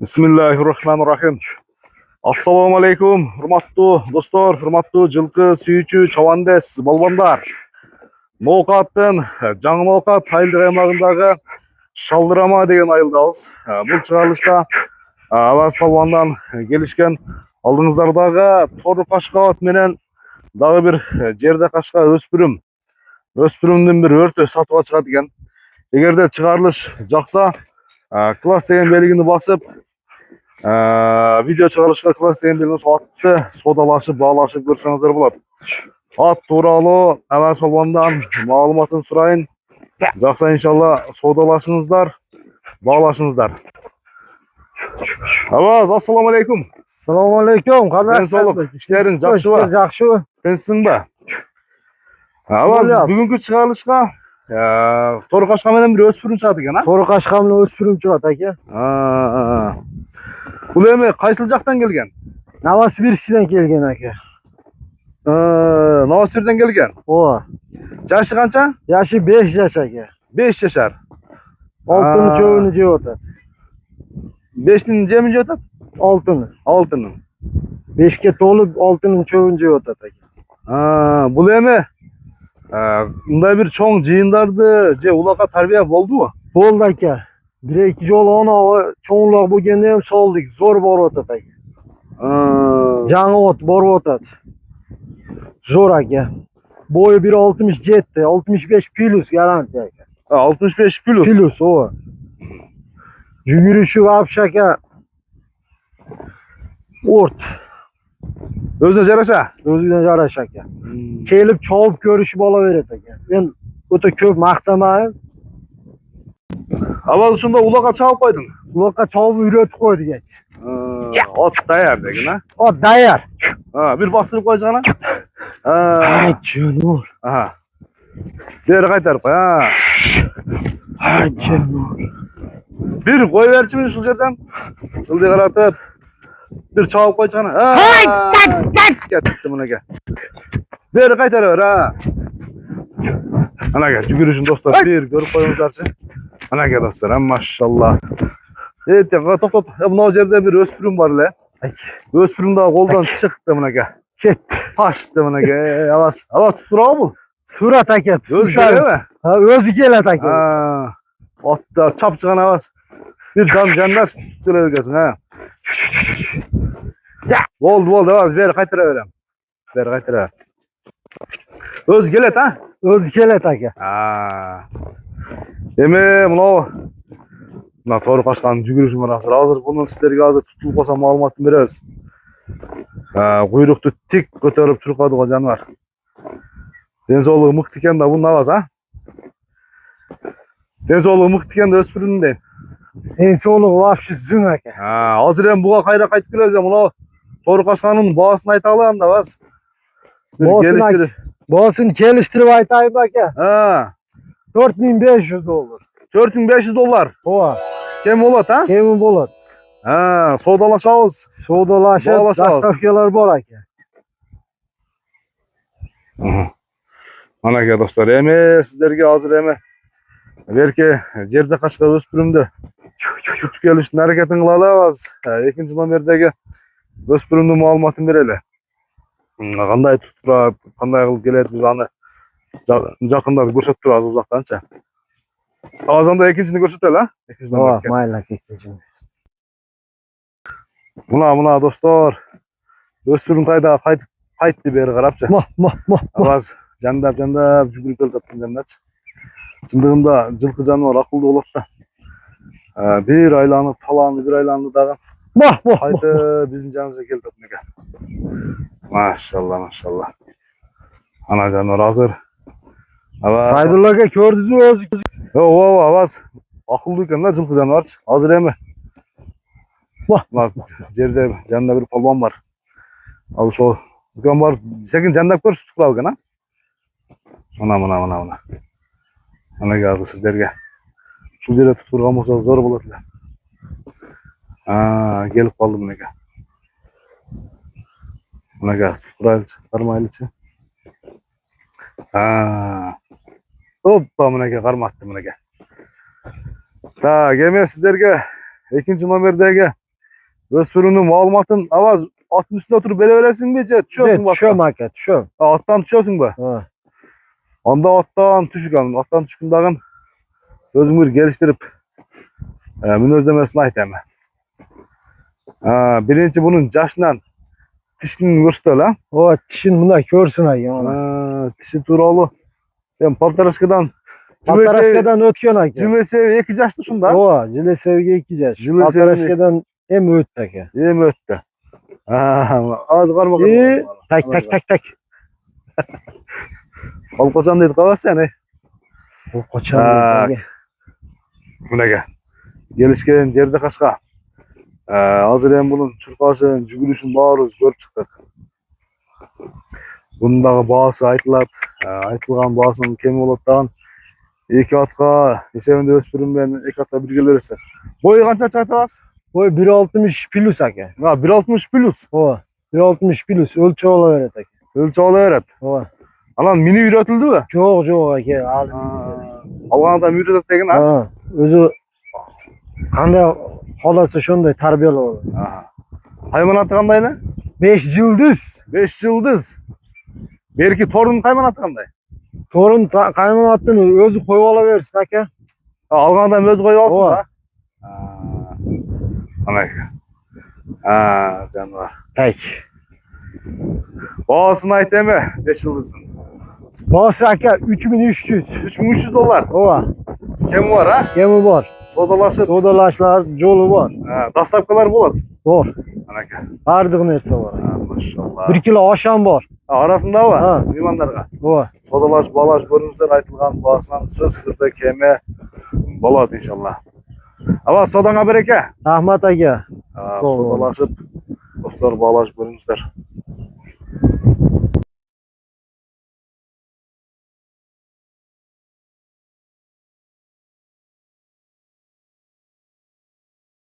Bismillahirrahmanirrahim. Assalamu alaikum, hurmatlı dostlar, hurmatlı жылқы сүйүүчү чабандес балбандар. Ноокаттын жаңы Ноокат айылдык аймагындагы Шалдырама деген айылдабыз. Бул чыгарылышта Абаз балбандан келишкен алдыңыздардагы Тору Кашкабат менен дагы бир жерде кашка өспүрүмдүн бир өртү сатууга чыгат экен. Эгерде чыгарылыш жакса, класс деген белгини басып, видео чыгарышка класс деген белгини атты содалашып, баалашып көрсөңүздөр болот. Ат тууралуу Абаз балбандан маалыматын сурайын. Жакса иншалла содалашыңыздар, баалашыңыздар. Абаз, ассаламу алейкум. Assalomu alaykum. Qanday işlerin жакшыбы? Жакшыбы. Тынчсыңбы? Абаз, бүгүнкү чыгарылышка Тору Кашка менен бир өспүрүм чыгат экен, а? Тору Кашка менен өспүрүм чыгат аке. Бул эми кайсыл жактан келген? Новосибирскиден келген аке. Новосибирден келген. Ооба. Жашы канча? Жашы 5 жаш аке. 5 жашар. Алтын чөбүнү жеп атат. 5-тин жемин жеп атат? Алтынын. 6-нын. 5ке толуп алтынын чөбүн жеп атат аке. Бул эми мындай бир чоң жыйындарды же улакка тарбия болдубу? Болду аке. 1-2 жолу оны чоңураак болгондо эми солдук зор болуп атат аке. Жаңы от болуп атат. Зор аке. Бою 1.67, 65 плюс гарантия аке. 65 плюс. Плюс ооба. Жүгүрүшү вообще аке. Орт. Өзүнө жараша? Өзүнө жараша аке. Келип чогуп көрүшү боло берет аке. Мен өтө көп мактамайм. Абаз ушунда улакка чабып койдуң? Улакка чогуп үйрөтүп койдук аке. От даяр деген, а? От даяр. Бир бастырып койчу гана. Жөнөр. Бери кайтарып кой. Жөнөр. Бир кой берчүмүн ушул жерден. Ылдый каратып. Бир чабып койчу гана. Кетти мынеке. Бери кайтара бер, Анаке жүгүрүшүн достор бир көрүп коюңуздарчы. Анаке достор, машалла. Токтот. Мына жерде бир өспүрүм бар эле. Өспүрүм дагы колдон чыкты мынеке. Кетти. Пашты мынеке. Абаз туурабы бул? Сурат аке. Өзү келеби? Өзү келет аке. Отто чапчыган Абаз. Бир жандаш төлөп экенсиң, Болду, Абаз, бери кайтара берем. Бери кайтара. Өзү келет, Өзү келет аке. Эми мына Тору Кашканын жүгүрүшүн караңыздар. Азыр буну сиздерге тутулуп калса маалыматын беребиз. Куйрукту тик көтөрүп чуркадыгы жаныбар. Ден соолугу мыкты экен да бунун, Абаз, Ден соолугу мыкты экен да өспүрүмдүн дейм. Ден соолугу вообще зүң аке. Азыр эми буга кайра кайтып келебиз. Мына Тору Кашканын баасын айта анда, Абаз. Боосын келиштирип айтайын аке. $4500. $4500. Ооба. Кем болот, Кеми болот. Содалашабыз. Содалашып, доставкалар бар аке. Анаке достор, эми сиздерге азыр берке жерде кашка өспүрүмдү tutуп келиштин аракетин кылабыз. Экинчи номердеги өспүрүмдүн маалыматын берели. Кандай tutуп турат, кандай кылып келет, биз аны жакында көрсөтүп турабыз узактанчы. Азанда экинчини көрсөтөлү, экинчи номер. Ооба, майла экинчи. Мына достор, өспүрүм кайтты бери карапчы. Абаз жандап жүгүрүп келатат жандачы. Чындыгында жылкы жаныбар акылдуу болот да. Бир айланып, бир айланды дагы. Кайтып биздин жаныбызга келип атат экен. Машалла. Ана жаныбар азыр. Сайдулла аке көрдүңүзбү өзү? Ооба, Абаз акылдуу экен да жылкы жаныбарчы. Азыр эми жерде жанында бир полбан бар. Ал ошол үлкөн бар, секин жандап көрсө турабы экен, Мына. Анаке азыр сиздерге ушул жерде туткурган болсо зор болот эле. Келип калды мынеке. Мынеке туткурайлычы, кармайлычы. Оппа, мынеке карматты мынеке. Так, эми сиздерге экинчи номердеги Öspürünün malumatın avaz atın üstüne oturup bele veresin mi? Düşüyorsun bak. Düşüyorum aka, düşüyorum. Attan düşüyorsun mu? Ha. Onda attan düşükken, attan düşkündagın özümü bir geliştirip mün özlemesini aytayım. Birinci bunun yaşından tişinin görüştü la. O tişin bunda körsün ay ana. Tişi turalı. Ben Paltaraska'dan Altaraşkadan ötken aka. Cile 2 yaşlı şunda. O Cile Sevgi 2 yaş. Cile Altaraşkadan hem öttü aka. Yem öttü. Az karma Tak tak tak tak. Al koçan dedi kavas seni. O koçan. Buna gel. Gelişken yerde kaşka. Hazır hem bunun çırpaşın, cügürüşün bağırız görüp çıktık. Bundagı bağısı aytılgan bağısının kemi olottan 2 atka, esebinde öspürüm ben 2 atka birgelerisin. Boyu kança çaytağız? Boy 1.60 plus aka. 1.60 plus. O 1.60 plus ölçü olaveret aka. Ölçü alıveret. O. Alan mini üretildi mi? Çok aka. Algan adam üretet degen ha? Ha. Özü qanday xolasa shunday tarbiyali bo'ladi. Hayvanatı qanday ne? 5 yıldız. 5 yıldız. Belki torun hayvanatı qanday? Torun qaymonatini o'zi qo'yib olaversin aka. Algan adam öz koyup alsın Ova. da. Ana. Canlar. Tak. Bağısını aytayım 5 yıldızın. Bosi aka 3300. 3300 dolar. Ova. Kemi var ha? Kemi bor. Sodalaşıp. Sodalashlar jo'li bor. Dastavkalar болады. Bor. Anaka. Hardiq narsa bor. Maşallah. 1 kilo osham bor. Arasında var. Ha. Meymanlarga. Ova. Sodalaş, balaş, görünüşler aytılgan bağısından söz türde kemi болады inşallah. Ama sodana bereke. Rahmat aka. Sağ ol. Sodalaşıp dostlar balaş görünüşler.